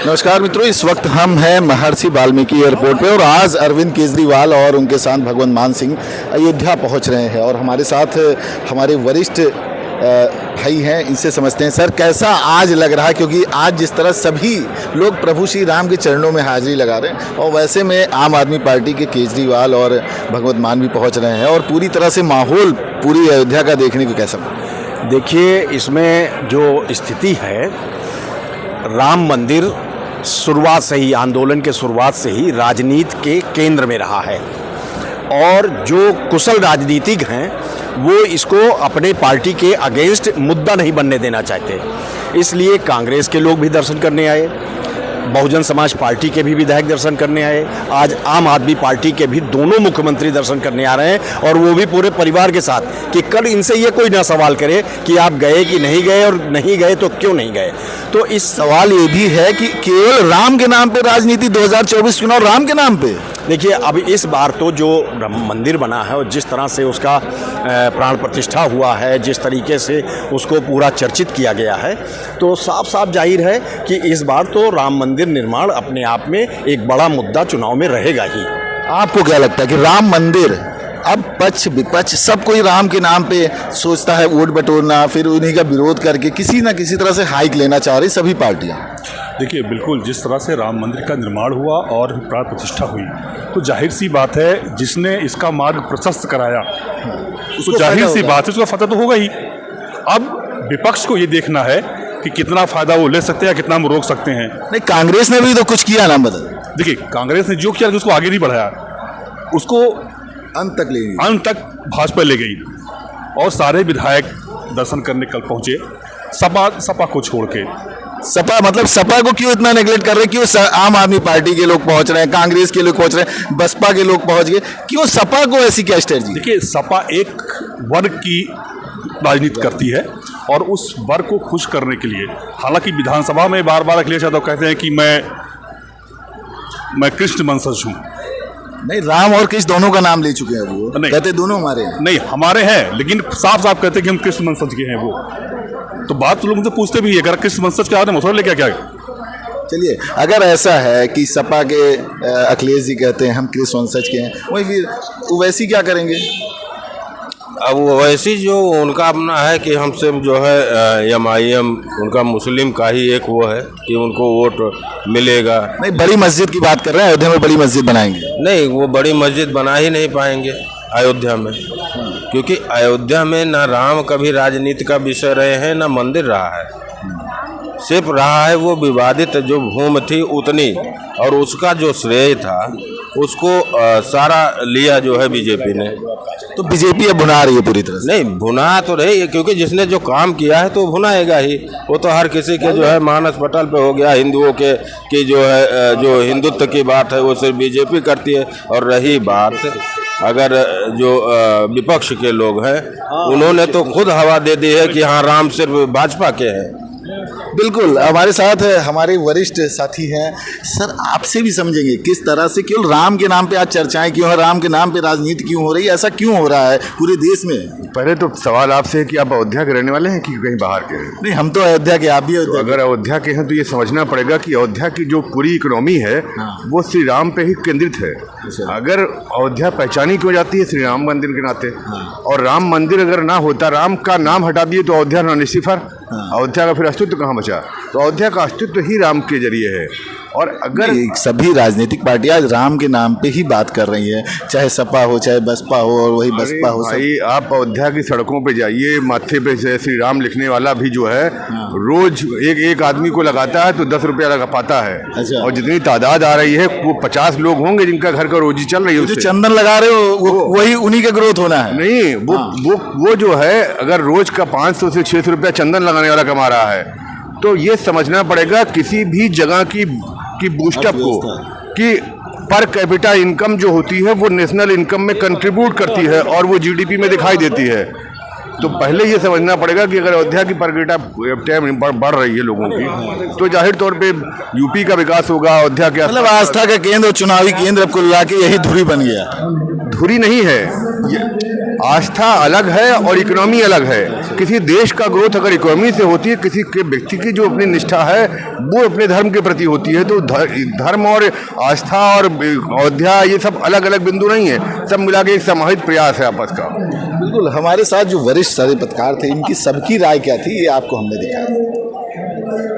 नमस्कार मित्रों, इस वक्त हम हैं महर्षि वाल्मीकि एयरपोर्ट पे और आज अरविंद केजरीवाल और उनके साथ भगवंत मान सिंह अयोध्या पहुंच रहे हैं और हमारे साथ हमारे वरिष्ठ भाई हैं, इनसे समझते हैं। सर, कैसा आज लग रहा है, क्योंकि आज जिस तरह सभी लोग प्रभु श्री राम के चरणों में हाजिरी लगा रहे हैं और वैसे में आम आदमी पार्टी के केजरीवाल और भगवंत मान भी पहुँच रहे हैं और पूरी तरह से माहौल पूरी अयोध्या का देखने को कैसा? देखिए, इसमें जो स्थिति है, राम मंदिर शुरुआत से ही, आंदोलन के शुरुआत से ही राजनीति के केंद्र में रहा है और जो कुशल राजनीतिक हैं वो इसको अपने पार्टी के अगेंस्ट मुद्दा नहीं बनने देना चाहते। इसलिए कांग्रेस के लोग भी दर्शन करने आए, बहुजन समाज पार्टी के भी विधायक दर्शन करने आए, आज आम आदमी पार्टी के भी दोनों मुख्यमंत्री दर्शन करने आ रहे हैं और वो भी पूरे परिवार के साथ, कि कल इनसे ये कोई ना सवाल करे कि आप गए कि नहीं गए और नहीं गए तो क्यों नहीं गए। तो इस सवाल ये भी है कि केवल राम के नाम पे राजनीति, 2024 चुनाव राम के नाम पे। देखिए, अब इस बार तो जो मंदिर बना है और जिस तरह से उसका प्राण प्रतिष्ठा हुआ है, जिस तरीके से उसको पूरा चर्चित किया गया है, तो साफ साफ जाहिर है कि इस बार तो राम मंदिर निर्माण अपने आप में एक बड़ा मुद्दा चुनाव में रहेगा ही। आपको क्या लगता है कि राम मंदिर, अब पक्ष विपक्ष सब कोई राम के नाम पे सोचता है वोट बटोरना, फिर उन्हीं का विरोध करके किसी ना किसी तरह से हाइक लेना चाह रही सभी पार्टियां? देखिए, बिल्कुल जिस तरह से राम मंदिर का निर्माण हुआ और प्राण प्रतिष्ठा हुई, तो जाहिर सी बात है जिसने इसका मार्ग प्रशस्त कराया तो जाहिर सी बात है उसका फायदा तो होगा ही। अब विपक्ष को ये देखना है कि कितना फायदा वो ले सकते हैं या कितना हम रोक सकते हैं। नहीं, कांग्रेस ने भी तो कुछ किया ना बदल। देखिए, कांग्रेस ने जो किया उसको आगे नहीं बढ़ाया, उसको अंत तक भाजपा ले गई और सारे विधायक दर्शन करने कल पहुंचे, सपा को छोड़ के। सपा मतलब सपा को क्यों इतना नेगलेक्ट कर रहे हैं? क्यों आम आदमी पार्टी के लोग पहुंच रहे हैं, कांग्रेस के लोग पहुंच रहे हैं, बसपा के लोग पहुंच गए, क्यों सपा को ऐसी क्या स्ट्रेटजी? देखिए, सपा एक वर्ग की राजनीति करती है और उस वर्ग को खुश करने के लिए, हालांकि विधानसभा में बार बार अखिलेश यादव कहते हैं कि मैं कृष्ण वंशज हूँ। नहीं, राम और कृष्ण दोनों का नाम ले चुके हैं वो, कहते दोनों हमारे हैं। नहीं, हमारे हैं, लेकिन साफ साफ कहते हैं कि हम कृष्ण वंशज के हैं वो। तो बात तो लोग मुझसे पूछते भी है, अगर कृष्ण वंशज के आदमी मसौर लेके क्या? चलिए, अगर ऐसा है कि सपा के अखिलेश जी कहते हैं हम कृष्ण वंशज के हैं, वही फिर ओवैसी क्या करेंगे? अब ओवैसी जो उनका अपना है कि हमसे जो है MIM उनका मुस्लिम का ही एक वो है कि उनको वोट मिलेगा। नहीं, बड़ी मस्जिद की बात कर रहे हैं, अयोध्या में बड़ी मस्जिद बनाएंगे। नहीं, वो बड़ी मस्जिद बना ही नहीं पाएंगे अयोध्या में, क्योंकि अयोध्या में ना राम कभी राजनीति का विषय रहे हैं ना मंदिर रहा है। सिर्फ रहा है वो विवादित जो भूमि थी उतनी, और उसका जो श्रेय था उसको सारा लिया जो है बीजेपी ने। तो बीजेपी अब भुना रही है पूरी तरह से? नहीं, भुना तो रही है, क्योंकि जिसने जो काम किया है तो भुनाएगा ही। वो तो हर किसी के जो है मानस पटल पे हो गया, हिंदुओं के की जो है जो हिंदुत्व की बात है वो सिर्फ बीजेपी करती है। और रही बात अगर जो विपक्ष के लोग हैं, उन्होंने तो खुद हवा दे दी है कि हाँ राम सिर्फ भाजपा के हैं। बिल्कुल, हमारे साथ हमारे वरिष्ठ साथी हैं। सर, आपसे भी समझेंगे किस तरह से केवल राम के नाम पे आज चर्चाएं क्यों है, राम के नाम पे राजनीति क्यों हो रही है, ऐसा क्यों हो रहा है पूरे देश में? पहले तो सवाल आपसे है कि आप अयोध्या के रहने वाले हैं कि कहीं बाहर के हैं? नहीं, हम तो अयोध्या के, आप भी अयोध्या। अगर अयोध्या के हैं तो ये समझना पड़ेगा कि अयोध्या की जो पूरी इकोनॉमी है वो श्री राम पे ही केंद्रित है। अगर अयोध्या पहचानी क्यों जाती है? श्री राम मंदिर के नाते। और राम मंदिर अगर ना होता, राम का नाम हटा दिए तो अयोध्या निसिफर, अयोध्या का फिर अस्तित्व कहाँ बचा? तो अयोध्या का अस्तित्व ही राम के जरिए है। और अगर सभी राजनीतिक पार्टियां राम के नाम पे ही बात कर रही है, चाहे सपा हो चाहे बसपा हो, और वही बसपा हो। भाई, आप अयोध्या की सड़कों पे जाइए, माथे पे श्री राम लिखने वाला भी जो है रोज एक आदमी को लगाता है तो 10 रुपया लगा पाता है। अच्छा। और जितनी तादाद आ रही है वो 50 लोग होंगे जिनका घर का रोजी चल रही है। जो चंदन लगा रहे हो वही उन्हीं का ग्रोथ होना है। नहीं, वो जो है अगर रोज का 500 से 600 रुपया चंदन लगाने वाला कमा रहा है, तो ये समझना पड़ेगा किसी भी जगह की बूस्टअप को, कि पर कैपिटा इनकम जो होती है वो नेशनल इनकम में कंट्रीब्यूट करती है और वो GDP में दिखाई देती है। तो पहले ये समझना पड़ेगा कि अगर अयोध्या की पर कैपिटा बढ़ रही है लोगों की, तो जाहिर तौर पे यूपी का विकास होगा। अयोध्या के मतलब आस्था का केंद्र और चुनावी केंद्र अब कुल मिला के यही धुरी बन गया। धुरी नहीं है, आस्था अलग है और इकोनॉमी अलग है। किसी देश का ग्रोथ अगर इकोनॉमी से होती है, किसी के व्यक्ति की जो अपनी निष्ठा है वो अपने धर्म के प्रति होती है। तो धर्म और आस्था और अयोध्या ये सब अलग अलग बिंदु नहीं है, सब मिला के एक समाहित प्रयास है आपस का। बिल्कुल, हमारे साथ जो वरिष्ठ सारे पत्रकार थे, इनकी सबकी राय क्या थी ये आपको हमने दिखाया।